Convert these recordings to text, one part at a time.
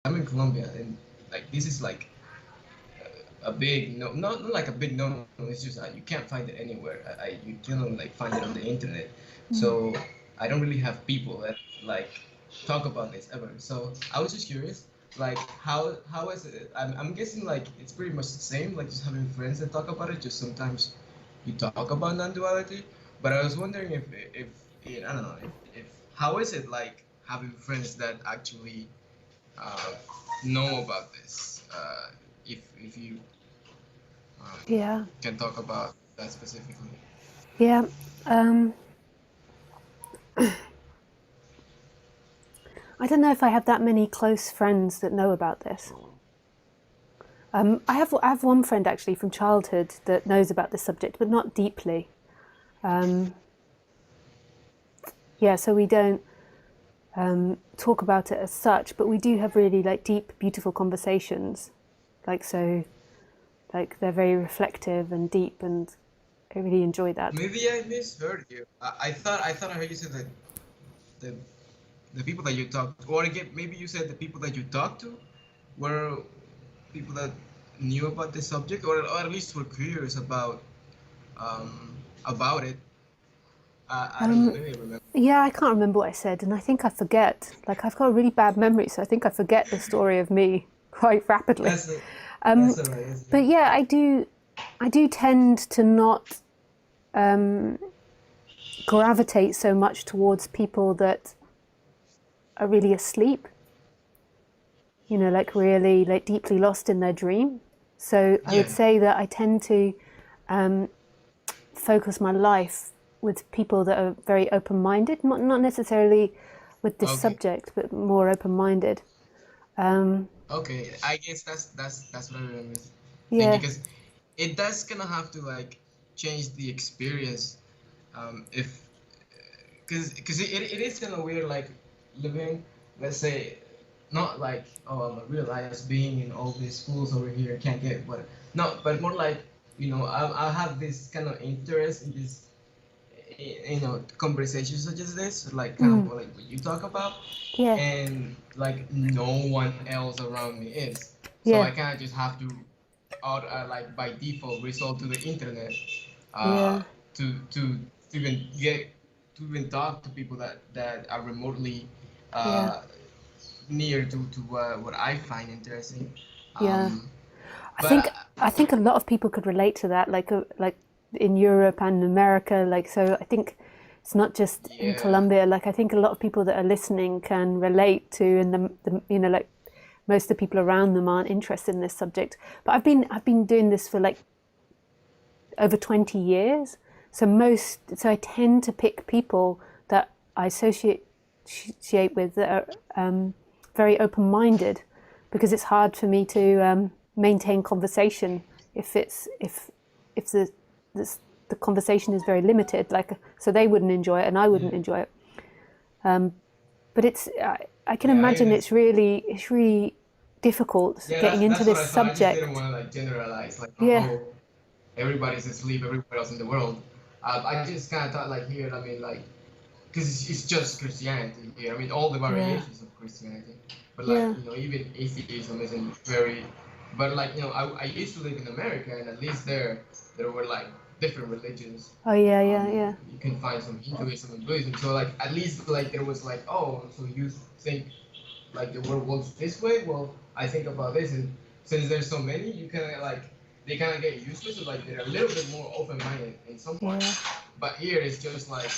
I'm in Colombia, and like this is like a big no, not like a big no. It's just you can't find it anywhere. You can like find it on the internet. Mm. So I don't really have people that like talk about this ever. So I was just curious, like how is it? I'm guessing like it's pretty much the same, like just having friends that talk about it. Just sometimes you talk about non-duality. But I was wondering if I don't know if how is it like having friends that actually uh, know about this? If you Yeah, can talk about that specifically. yeah. Um, I don't know if I have that many close friends that know about this. I have one friend actually from childhood that knows about this subject, but not deeply. Um, yeah, so we don't talk about it as such, but we do have really like deep, beautiful conversations. Like so, like they're very reflective and deep, and I really enjoy that. Maybe I misheard you. I thought I heard you say that the the people that you talked to, or again, maybe you said the people that you talked to were people that knew about the subject, or at least were curious about it. I don't know. Um, Maybe I remember. yeah, I can't remember what I said, and I think I forget. Like I've got a really bad memory, so I think I forget the story of me quite rapidly. That's it. Um, That's alright. That's but good. yeah, I do tend to not gravitate so much towards people that are really asleep. You know, like really like deeply lost in their dream. So I would Yeah. say that I tend to focus my life with people that are very open-minded, not necessarily with this Okay. subject, but more open-minded. Okay. I guess that's what I remember thinking, Yeah. because it does kind of have to like change the experience, if because it is kind of weird like living, let's say, not like, oh, I'm a realized being in all these schools over here can't get what, no, but more like, I have this kind of interest in this, conversations such as this, like kind of Mm. like what you talk about, Yeah. and like no one else around me is, so I Yeah. kind of just have to like by default resort to the internet, uh, Yeah. to even get to even talk to people that are remotely Yeah. uh, near to what I find interesting. Yeah. Um, I but think I think a lot of people could relate to that, like in Europe and America. Like so, I think it's not just in yeah, Colombia. Like I think a lot of people that are listening can relate to, and like most of the people around them aren't interested in this subject. But I've been doing this for like over 20 years. So I tend to pick people that I associate with that are very open-minded, because it's hard for me to maintain conversation if the the conversation is very limited. Like so, they wouldn't enjoy it, and I yeah, wouldn't enjoy it. But I can yeah. I imagine understand. it's really difficult Yeah, getting into that's what this I thought. I just didn't subject. want to like generalize, like, Yeah, oh, everybody's asleep everywhere else in the world. I just kind of thought like here, I mean, like, because it's just Christianity here. I mean, all the yeah, variations of Christianity, but like, yeah. even atheism isn't very. But like, I used to live in America, and at least there were like different religions. Oh yeah, yeah, yeah, You can find some Hinduism and Buddhism. So like, at least like there was like, oh, so you think like the world works this way? Well, I think about this, and since there's so many, you kind of like they kind of get used to it. So like they're a little bit more open-minded in some yeah, parts. But here it's just like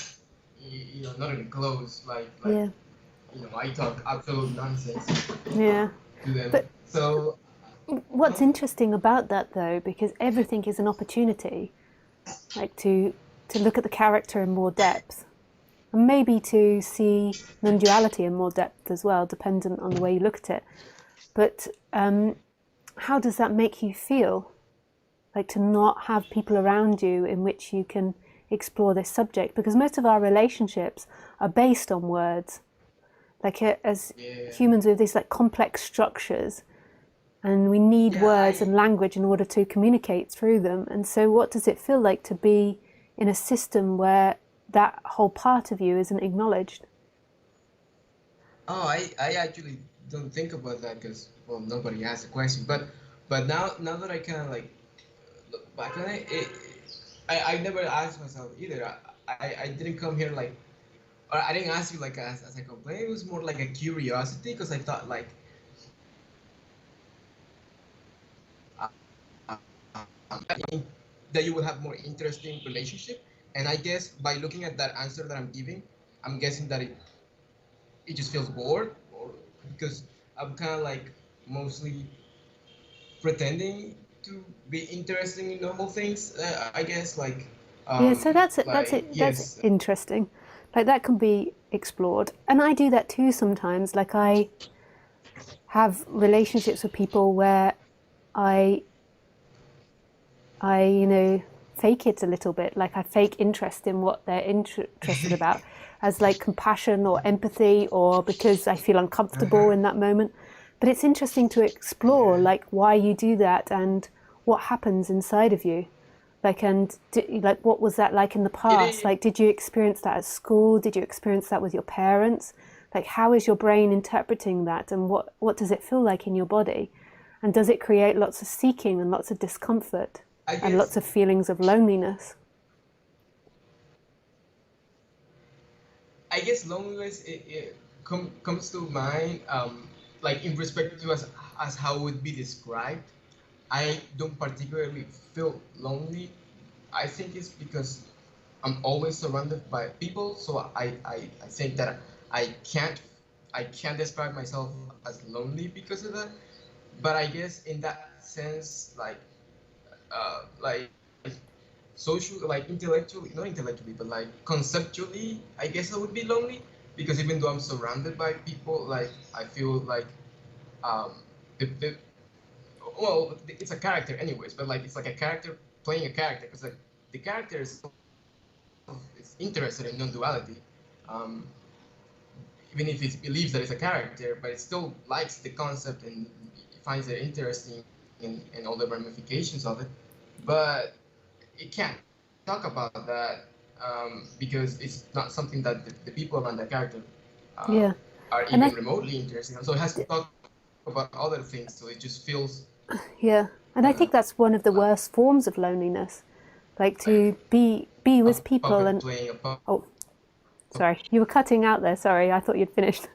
not even close. yeah, I talk absolute nonsense yeah. to them. But So what's uh, interesting about that though, because everything is an opportunity, like to look at the character in more depth, and maybe to see non-duality in more depth as well, dependent on the way you look at it. But how does that make you feel? Like to not have people around you in which you can explore this subject, because most of our relationships are based on words. Like as yeah, humans, we have these like complex structures, and we need yeah, words I and language in order to communicate through them. And so, what does it feel like to be in a system where that whole part of you isn't acknowledged? I actually don't think about that because well nobody asked the question. But now that I kind of like look back on it, I never asked myself either. I didn't come here like or I didn't ask you like as a complaint. It was more like a curiosity because I thought like that you would have more interesting relationship. And I guess by looking at that answer that I'm giving, I'm guessing that it just feels bored or because I'm kind of like mostly pretending to be interested in normal things. I guess Yeah, so that's it. That's like it. That's yes. interesting. Like that can be explored, and I do that too sometimes. Like I have relationships with people where I fake it a little bit. Like I fake interest in what they're interested about, as like compassion or empathy, or because I feel uncomfortable Uh-huh. in that moment. But it's interesting to explore Yeah. like why you do that and what happens inside of you. Like like what was that like in the It past? is. Like did you experience that at school? Did you experience that with your parents? Like how is your brain interpreting that, and what does it feel like in your body? And does it create lots of seeking and lots of discomfort I and lots guess. of feelings of loneliness? I guess loneliness comes to mind like in respect to as how it would be described. I don't particularly feel lonely. I think it's because I'm always surrounded by people, so I think that I can't describe myself as lonely because of that. But I guess in that sense, like social, like intellectually, not intellectually, but like conceptually, I guess I would be lonely because even though I'm surrounded by people, like I feel like um, the well, it's a character anyways, but like it's like a character playing a character because like the character is interested in non-duality, um, even if it believes that it's a character, but it still likes the concept and finds it interesting and all the ramifications of it. But it can't talk about that because it's not something that the people around the character uh, Yeah, are and even remotely interested in. So it has to talk about other things. So it just feels yeah, and I uh, think that's one of the like worst forms of loneliness, like like to be a with people puppet and playing a oh, sorry, you were cutting out there. Sorry, I thought you'd finished.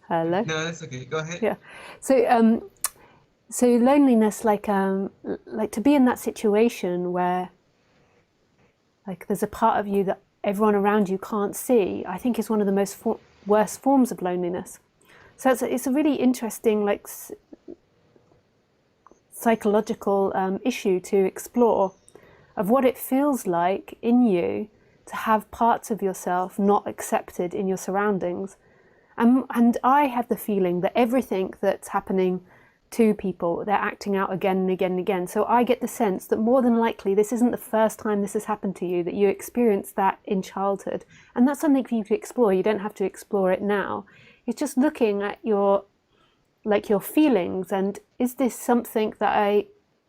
Hello. No, that's okay. Go ahead. Yeah. So so loneliness, like to be in that situation where like there's a part of you that everyone around you can't see, I think is one of the worst forms of loneliness. So it's a really interesting like psychological issue to explore of what it feels like in you to have parts of yourself not accepted in your surroundings. And I have the feeling that everything that's happening to people, they're acting out again and again and again. So I get the sense that more than likely this isn't the first time this has happened to you, that you experienced that in childhood. And that's something for you to explore. You don't have to explore it now. It's just looking at your feelings, and is this something that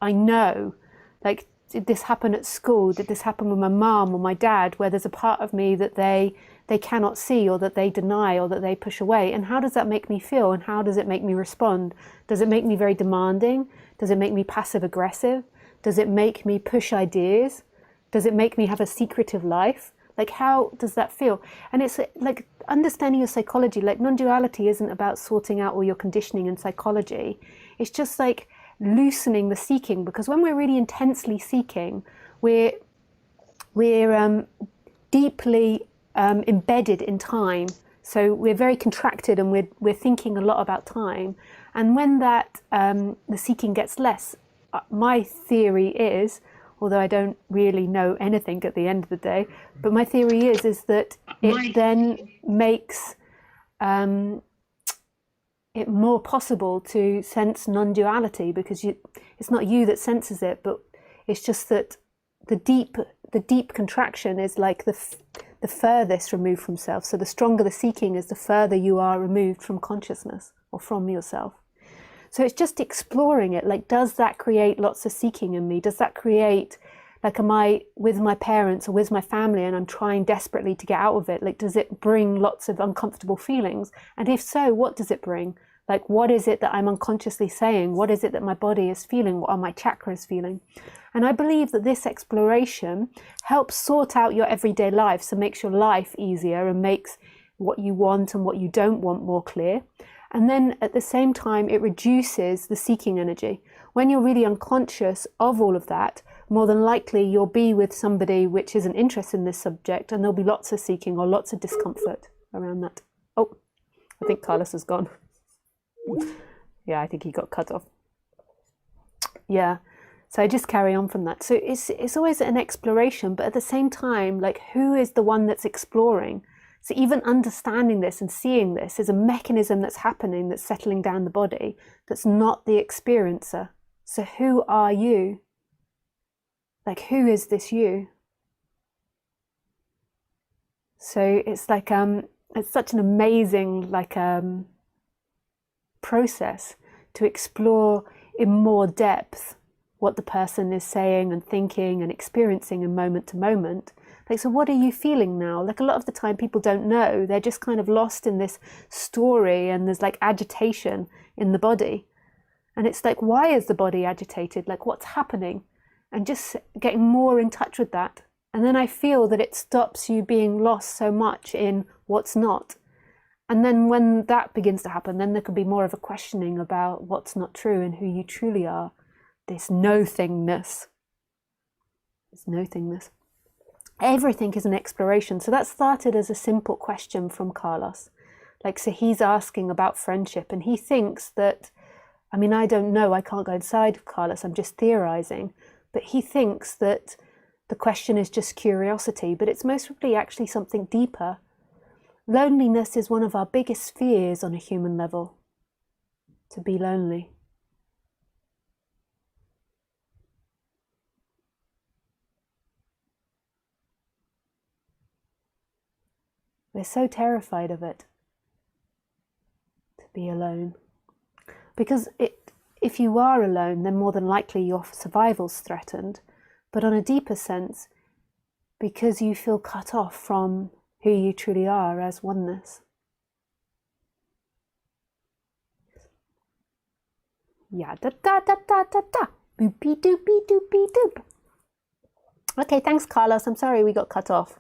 I know, like did this happen at school, did this happen with my mom or my dad, where there's a part of me that they cannot see, or that they deny, or that they push away, and how does that make me feel, and how does it make me respond? Does it make me very demanding? Does it make me passive aggressive? Does it make me push ideas? Does it make me have a secretive life? Like, how does that feel? And it's like understanding your psychology. Like, non duality isn't about sorting out all your conditioning and psychology. It's just like loosening the seeking, because when we're really intensely seeking, we're deeply embedded in time. So we're very contracted, and we're thinking a lot about time. And when that the seeking gets less, my theory is, although I don't really know anything at the end of the day, but my theory is that it then makes it more possible to sense non-duality, because it's not you that senses it, but it's just that the deep contraction is like the furthest removed from self. So the stronger the seeking is, the further you are removed from consciousness or from yourself. So it's just exploring it. Like, does that create lots of seeking in me? Does that create Like, am I with my parents or with my family and I'm trying desperately to get out of it? Like, does it bring lots of uncomfortable feelings? And if so, what does it bring? Like, what is it that I'm unconsciously saying? What is it that my body is feeling? What are my chakras feeling? And I believe that this exploration helps sort out your everyday life, so makes your life easier and makes what you want and what you don't want more clear. And then at the same time, it reduces the seeking energy. When you're really unconscious of all of that, more than likely you'll be with somebody which isn't interested in this subject, and there'll be lots of seeking or lots of discomfort around that. Oh, I think Carlos is gone. Yeah, I think he got cut off. Yeah, so I just carry on from that. So it's always an exploration, but at the same time, like, who is the one that's exploring? So even understanding this and seeing this is a mechanism that's happening, that's settling down the body, that's not the experiencer. So who are you? Like, who is this you? So it's like, it's such an amazing, like, process to explore in more depth what the person is saying and thinking and experiencing in moment to moment. Like, so what are you feeling now? Like, a lot of the time people don't know. They're just kind of lost in this story, and there's like agitation in the body. And it's like, why is the body agitated? Like, what's happening? And just getting more in touch with that. And then I feel that it stops you being lost so much in what's not. And then when that begins to happen, then there could be more of a questioning about what's not true and who you truly are. This no-thingness. This no-thingness. Everything is an exploration. So that started as a simple question from Carlos. Like, so he's asking about friendship, and he thinks that, I mean, I don't know, I can't go inside of Carlos, I'm just theorizing, but he thinks that the question is just curiosity, but it's most probably actually something deeper. Loneliness is one of our biggest fears on a human level, to be lonely. We're so terrified of it, to be alone. Because if you are alone, then more than likely your survival's threatened. But on a deeper sense, because you feel cut off from who you truly are as oneness. Yeah, da da da da da da. Boopy doopy doopy doop. Okay, thanks, Carlos. I'm sorry we got cut off.